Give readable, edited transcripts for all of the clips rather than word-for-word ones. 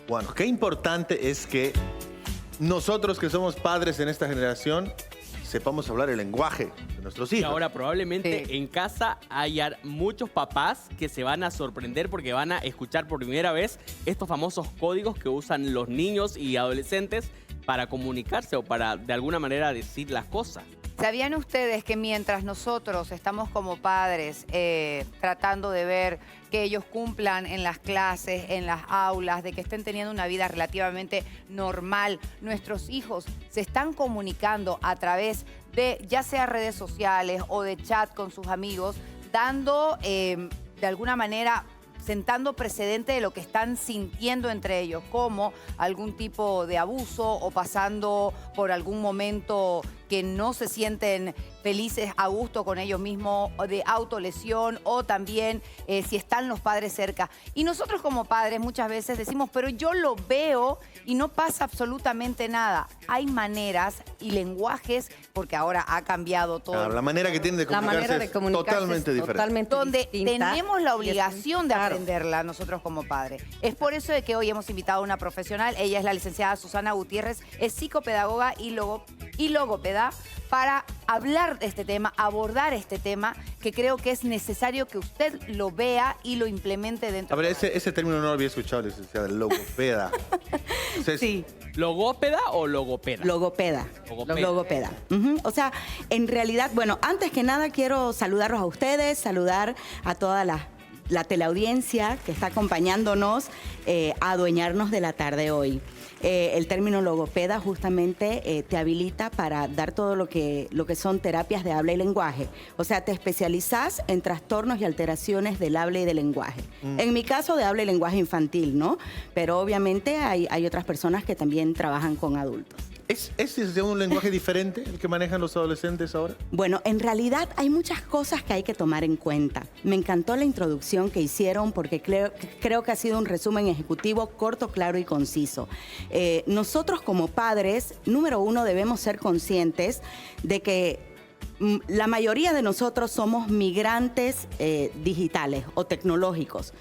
Bueno, qué importante es que nosotros que somos padres en esta generación sepamos hablar el lenguaje de nuestros Y hijos. ahora probablemente Sí. en casa haya muchos papás que se van a sorprender porque van a escuchar por primera vez estos famosos códigos que usan los niños y adolescentes para comunicarse o para de alguna manera decir las cosas. ¿Sabían ustedes que mientras nosotros estamos como padres tratando de ver que ellos cumplan en las clases, en las aulas, de que estén teniendo una vida relativamente normal, nuestros hijos se están comunicando a través de ya sea redes sociales o de chat con sus amigos, dando de alguna manera sentando precedente de lo que están sintiendo entre ellos, como algún tipo de abuso o pasando por algún momento que no se sienten felices a gusto con ellos mismos, o de autolesión, o también si están los padres cerca. Y nosotros como padres muchas veces decimos, pero yo lo veo y no pasa absolutamente nada. Hay maneras y lenguajes, porque ahora ha cambiado todo. Claro, la manera que tienen de comunicarse, manera de comunicarse es totalmente es diferente. totalmente Donde distinta. tenemos la obligación de Claro. aprenderla nosotros como padres. Es por eso de que hoy hemos invitado a una profesional. Ella es la licenciada Susana Gutiérrez, es psicopedagoga y logopeda, para hablar de este tema, abordar este tema, que creo que es necesario que usted lo vea y lo implemente dentro A ver, de ese término no lo había escuchado, licenciada, el logopeda. Entonces, Sí, ¿Logópeda o logopeda? logopeda. Logopeda. Logopeda. Ujú. O sea, en realidad, bueno, antes que nada quiero saludarlos a ustedes, saludar a toda la teleaudiencia que está acompañándonos a adueñarnos de la tarde hoy. El término logopeda justamente te habilita para dar todo lo que son terapias de habla y lenguaje. O sea, te especializas en trastornos y alteraciones del habla y del lenguaje. En mi caso, de habla y lenguaje infantil, ¿no? Pero obviamente hay otras personas que también trabajan con adultos. ¿Es un lenguaje diferente el que manejan los adolescentes ahora? Bueno, en realidad hay muchas cosas que hay que tomar en cuenta. Me encantó la introducción que hicieron porque creo que ha sido un resumen ejecutivo corto, claro y conciso. Nosotros como padres, número uno, debemos ser conscientes de que la mayoría de nosotros somos migrantes digitales o tecnológicos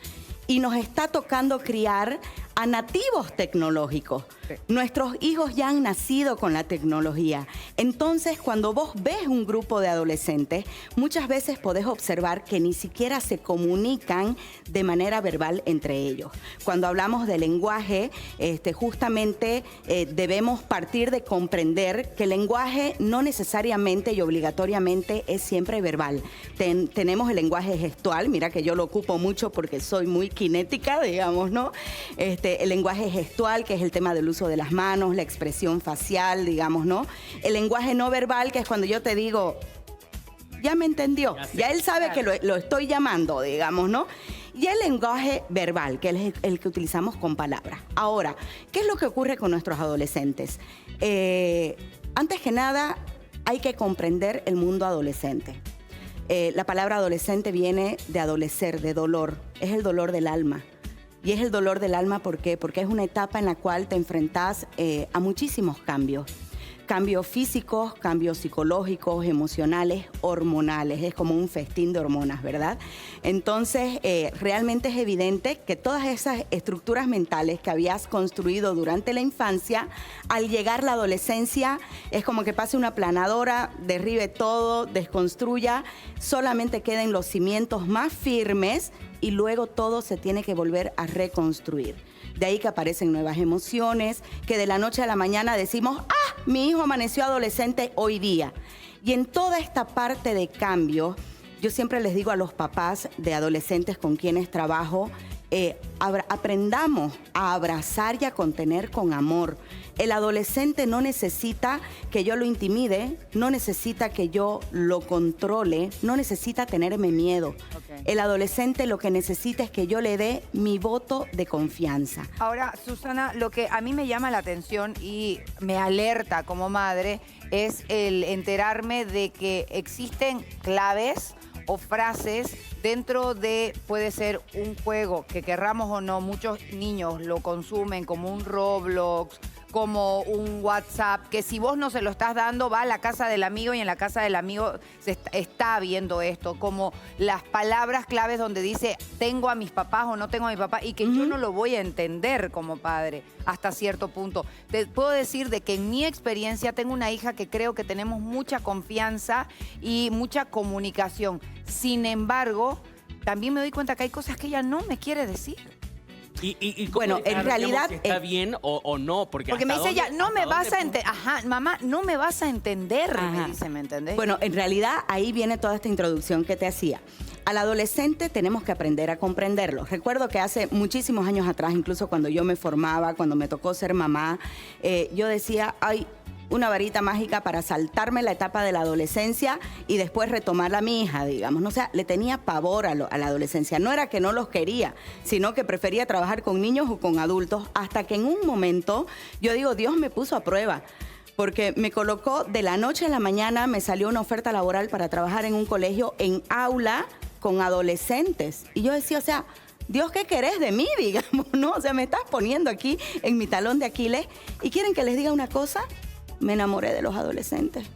y nos está tocando criar a nativos tecnológicos. Sí. Nuestros hijos ya han nacido con la tecnología. Entonces, cuando vos ves un grupo de adolescentes, muchas veces podés observar que ni siquiera se comunican de manera verbal entre ellos. Cuando hablamos de lenguaje, justamente debemos partir de comprender que el lenguaje no necesariamente y obligatoriamente es siempre verbal. Tenemos el lenguaje gestual, mira que yo lo ocupo mucho porque soy muy cinética, digamos, ¿no? El lenguaje gestual, que es el tema del uso de las manos, la expresión facial, digamos, ¿no? El lenguaje no verbal, que es cuando yo te digo, ya me entendió, ya él sabe que lo estoy llamando, digamos, ¿no? Y el lenguaje verbal, que es el que utilizamos con palabras. Ahora, ¿qué es lo que ocurre con nuestros adolescentes? Antes que nada, hay que comprender el mundo adolescente. La palabra adolescente viene de adolecer, de dolor. Es el dolor del alma. Y es el dolor del alma, ¿por qué? Porque es una etapa en la cual te enfrentas a muchísimos cambios. Cambios físicos, cambios psicológicos, emocionales, hormonales. Es como un festín de hormonas, ¿verdad? Entonces, realmente es evidente que todas esas estructuras mentales que habías construido durante la infancia, al llegar la adolescencia, es como que pase una planadora, derribe todo, desconstruya, solamente queden los cimientos más firmes y luego todo se tiene que volver a reconstruir. De ahí que aparecen nuevas emociones, que de la noche a la mañana decimos, ¡ah! Mi hijo amaneció adolescente hoy día. Y en toda esta parte de cambio, yo siempre les digo a los papás de adolescentes con quienes trabajo, aprendamos a abrazar y a contener con amor. El adolescente no necesita que yo lo intimide, no necesita que yo lo controle, no necesita tenerme miedo. Okay. El adolescente lo que necesita es que yo le dé mi voto de confianza. Ahora, Susana, lo que a mí me llama la atención y me alerta como madre es el enterarme de que existen claves o frases dentro de, puede ser un juego que querramos o no, muchos niños lo consumen como un Roblox, como un WhatsApp, que si vos no se lo estás dando, va a la casa del amigo y en la casa del amigo está viendo esto, como las palabras claves donde dice tengo a mis papás o no tengo a mi papá y que yo no lo voy a entender como padre hasta cierto punto. Te puedo decir de que en mi experiencia tengo una hija que creo que tenemos mucha confianza y mucha comunicación. Sin embargo, también me doy cuenta que hay cosas que ella no me quiere decir. Y Bueno, en realidad, si está bien o no, porque me dice ella, no me vas a entender. entender. Ajá, mamá, no me vas a entender, me Ajá. dice, ¿me entendés? Bueno, en realidad ahí viene toda esta introducción que te hacía. Al adolescente tenemos que aprender a comprenderlo. Recuerdo que hace muchísimos años atrás, incluso cuando yo me formaba, cuando me tocó ser mamá, yo decía, ay, una varita mágica para saltarme la etapa de la adolescencia y después retomarla a mi hija, digamos. O sea, le tenía pavor a la adolescencia. No era que no los quería, sino que prefería trabajar con niños o con adultos, hasta que en un momento, yo digo, Dios me puso a prueba. Porque me colocó de la noche a la mañana, me salió una oferta laboral para trabajar en un colegio en aula con adolescentes. Y yo decía, o sea, Dios, ¿qué querés de mí, digamos, no? O sea, me estás poniendo aquí en mi talón de Aquiles. ¿Y quieren que les diga una cosa? Me enamoré de los adolescentes.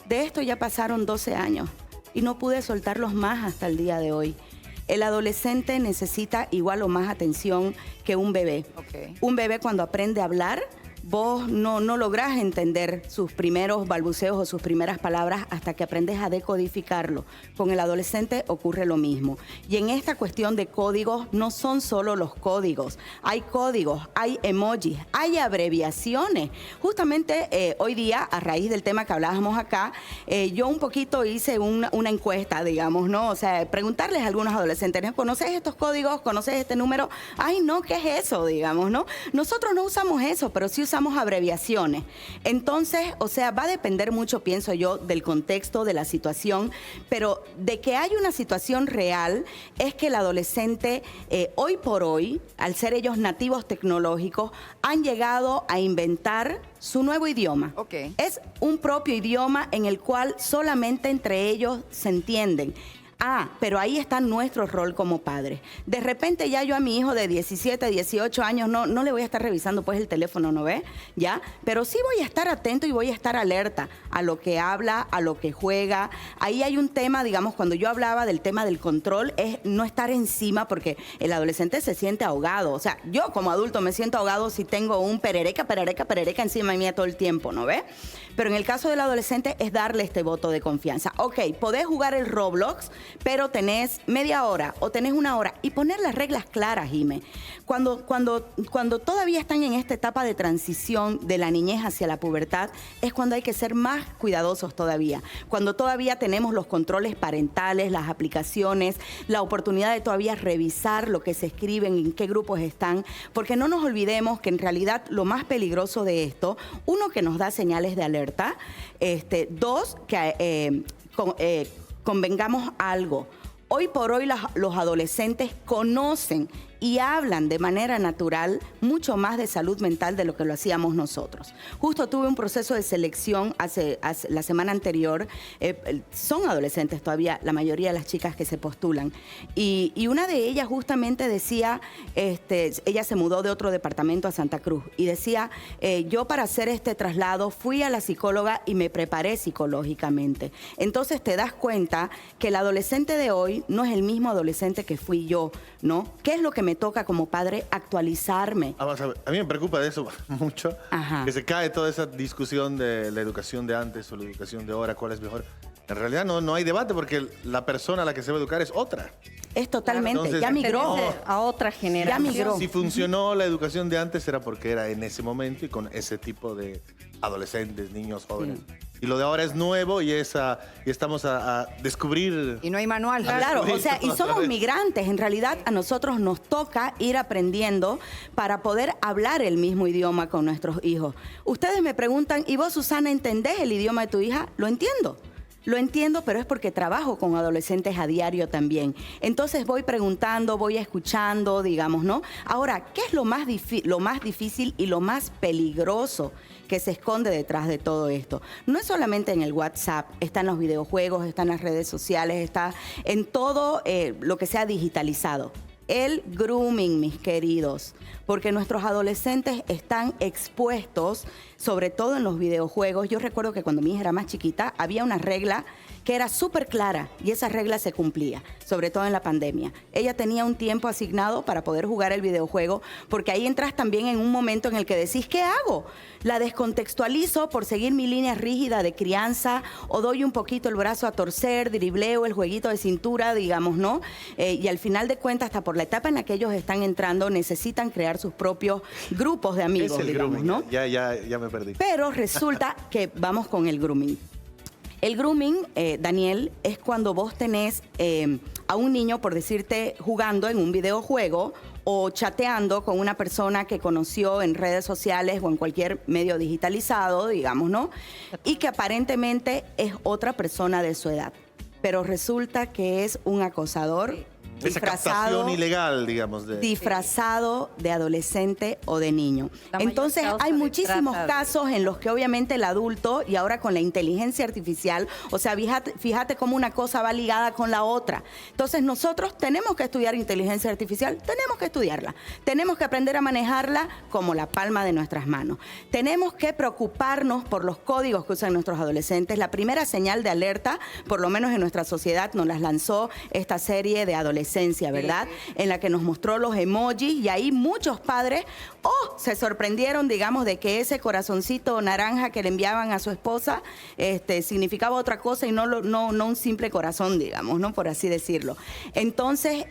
De esto ya pasaron 12 años y no pude soltarlos más hasta el día de hoy. El adolescente necesita igual o más atención que un bebé. Ok. Un bebé cuando aprende a hablar, vos no lográs entender sus primeros balbuceos o sus primeras palabras hasta que aprendes a decodificarlo. Con el adolescente ocurre lo mismo. Y en esta cuestión de códigos, no son solo los códigos. Hay códigos, hay emojis, hay abreviaciones. Justamente hoy día, a raíz del tema que hablábamos acá, yo un poquito hice una encuesta, digamos, ¿no? O sea, preguntarles a algunos adolescentes, ¿no? ¿Conoces estos códigos? ¿Conoces este número? Ay, no, ¿qué es eso, digamos, no? Nosotros no usamos eso, pero sí usamos abreviaciones. Entonces, o sea, va a depender mucho, pienso yo, del contexto, de la situación, pero de que hay una situación real es que el adolescente, hoy por hoy, al ser ellos nativos tecnológicos, han llegado a inventar su nuevo idioma. Ok. Es un propio idioma en el cual solamente entre ellos se entienden. Ah, pero ahí está nuestro rol como padres. De repente ya yo a mi hijo de 17, 18 años no le voy a estar revisando pues el teléfono, ¿no ve? ¿Ya? Pero sí voy a estar atento y voy a estar alerta a lo que habla, a lo que juega. Ahí hay un tema, digamos, cuando yo hablaba del tema del control, es no estar encima porque el adolescente se siente ahogado. O sea, yo como adulto me siento ahogado si tengo un perereca encima de mí todo el tiempo, ¿no ve? Pero en el caso del adolescente es darle este voto de confianza. Ok, podés jugar el Roblox, pero tenés media hora o tenés una hora y poner las reglas claras, Jime. Cuando todavía están en esta etapa de transición de la niñez hacia la pubertad, es cuando hay que ser más cuidadosos todavía. Cuando todavía tenemos los controles parentales, las aplicaciones, la oportunidad de todavía revisar lo que se escriben, en qué grupos están, porque no nos olvidemos que en realidad lo más peligroso de esto, uno, que nos da señales de alerta, dos, que convengamos algo. Hoy por hoy los adolescentes conocen y hablan de manera natural mucho más de salud mental de lo que lo hacíamos nosotros. Justo tuve un proceso de selección hace la semana anterior. Son adolescentes todavía, la mayoría de las chicas que se postulan. Y una de ellas justamente decía, ella se mudó de otro departamento a Santa Cruz y decía, yo para hacer este traslado fui a la psicóloga y me preparé psicológicamente. Entonces te das cuenta que el adolescente de hoy no es el mismo adolescente que fui yo, ¿no? ¿Qué es lo que me toca como padre? Actualizarme. Vamos a ver, a mí me preocupa de eso mucho, Ajá. que se cae toda esa discusión de la educación de antes o la educación de ahora, cuál es mejor. En realidad no hay debate porque la persona a la que se va a educar es otra. Es totalmente, Entonces, ya migró. Pertenece a otra generación. Ya migró. Si funcionó la educación de antes era porque era en ese momento y con ese tipo de adolescentes, niños, jóvenes. Y lo de ahora es nuevo y estamos a descubrir. Y no hay manual. Claro, o sea, y Otra somos vez. migrantes. En realidad, a nosotros nos toca ir aprendiendo para poder hablar el mismo idioma con nuestros hijos. Ustedes me preguntan, ¿y vos, Susana, entendés el idioma de tu hija? Lo entiendo. Lo entiendo, pero es porque trabajo con adolescentes a diario también. Entonces voy preguntando, voy escuchando, digamos, ¿no? Ahora, ¿qué es lo más difícil y lo más peligroso que se esconde detrás de todo esto? No es solamente en el WhatsApp, está en los videojuegos, está en las redes sociales, está en todo lo que sea digitalizado. el grooming, mis queridos, porque nuestros adolescentes están expuestos, sobre todo en los videojuegos. Yo recuerdo que cuando mi hija era más chiquita, había una regla que era súper clara y esa regla se cumplía, sobre todo en la pandemia. Ella tenía un tiempo asignado para poder jugar el videojuego, porque ahí entras también en un momento en el que decís, ¿qué hago? ¿La descontextualizo por seguir mi línea rígida de crianza o doy un poquito el brazo a torcer, dribleo, el jueguito de cintura, digamos, ¿no? Y al final de cuentas, hasta por la etapa en la que ellos están entrando, necesitan crear sus propios grupos de amigos, Es el digamos, grooming, ¿no? Ya me perdí. Pero resulta que vamos con el grooming. El grooming, Daniel, es cuando vos tenés a un niño, por decirte, jugando en un videojuego o chateando con una persona que conoció en redes sociales o en cualquier medio digitalizado, digamos, ¿no? Y que aparentemente es otra persona de su edad. Pero resulta que es un acosador Esa captación ilegal, digamos. Disfrazado de adolescente o de niño. La mayor Entonces causa hay de muchísimos trata casos en los que obviamente el adulto, y ahora con la inteligencia artificial, o sea, fíjate cómo una cosa va ligada con la otra. Entonces nosotros tenemos que estudiar inteligencia artificial, tenemos que estudiarla, tenemos que aprender a manejarla como la palma de nuestras manos. Tenemos que preocuparnos por los códigos que usan nuestros adolescentes. La primera señal de alerta, por lo menos en nuestra sociedad, nos las lanzó esta serie de adolescentes, ¿verdad? En la que nos mostró los emojis y ahí muchos padres se sorprendieron, digamos, de que ese corazoncito naranja que le enviaban a su esposa significaba otra cosa y no un simple corazón, digamos, ¿no? Por así decirlo. Entonces,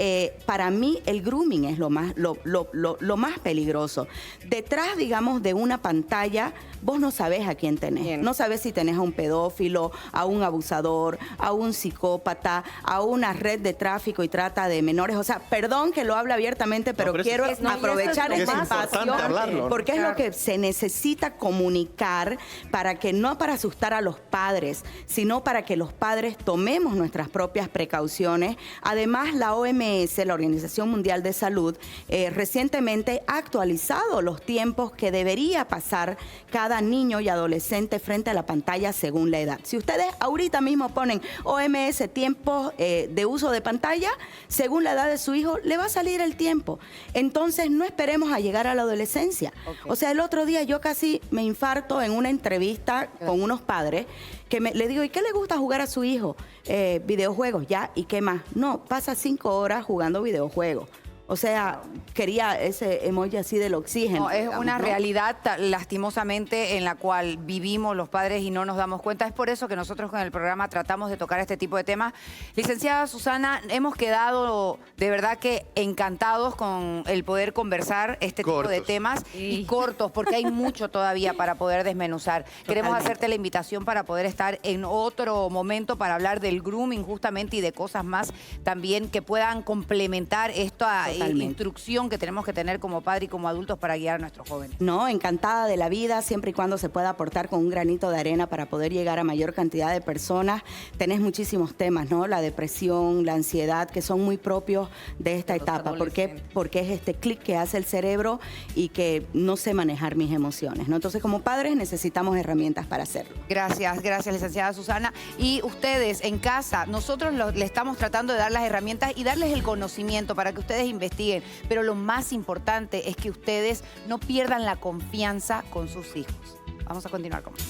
para mí el grooming es lo más peligroso. Detrás, digamos, de una pantalla, vos no sabés a quién tenés. Bien. No sabés si tenés a un pedófilo, a un abusador, a un psicópata, a una red de tráfico y trata de menores. O sea, perdón que lo hable abiertamente, pero pero quiero es- no, y eso aprovechar es lo este más espacio importante hablarlo, ¿no? porque es lo que se necesita comunicar para que no para asustar a los padres, sino para que los padres tomemos nuestras propias precauciones. Además, la OMS, la Organización Mundial de Salud, recientemente ha actualizado los tiempos que debería pasar cada niño y adolescente frente a la pantalla según la edad. Si ustedes ahorita mismo ponen OMS tiempos de uso de pantalla, según la edad de su hijo, le va a salir el tiempo. Entonces, no esperemos a llegar a la adolescencia. Ok. O sea, el otro día yo casi me infarto en una entrevista con unos padres que le digo, ¿y qué le gusta jugar a su hijo? Videojuegos, ¿ya? ¿Y qué más? No, pasa 5 horas jugando videojuegos. O sea, quería ese emoji así del oxígeno. No, es digamos, una ¿no? realidad lastimosamente en la cual vivimos los padres y no nos damos cuenta. Es por eso que nosotros con el programa tratamos de tocar este tipo de temas. Licenciada Susana, hemos quedado de verdad que encantados con el poder conversar este tipo de Cortos. temas y cortos, porque hay mucho todavía para poder desmenuzar. Queremos Totalmente. hacerte la invitación para poder estar en otro momento para hablar del grooming justamente y de cosas más también que puedan complementar esta Totalmente. instrucción que tenemos que tener como padre y como adultos para guiar a nuestros jóvenes. No, encantada de la vida, siempre y cuando se pueda aportar con un granito de arena para poder llegar a mayor cantidad de personas. Tenés muchísimos temas, ¿no? La depresión, la ansiedad, que son muy propios de esta etapa. ¿Por qué? Porque es este clic que hace el cerebro y que no sé manejar mis emociones, ¿no? Entonces, como padres necesitamos herramientas para hacerlo. Gracias, licenciada Susana. Y ustedes en casa, nosotros le estamos tratando de dar las herramientas y darles el conocimiento para que ustedes investiguen. Pero lo más importante es que ustedes no pierdan la confianza con sus hijos. Vamos a continuar con más.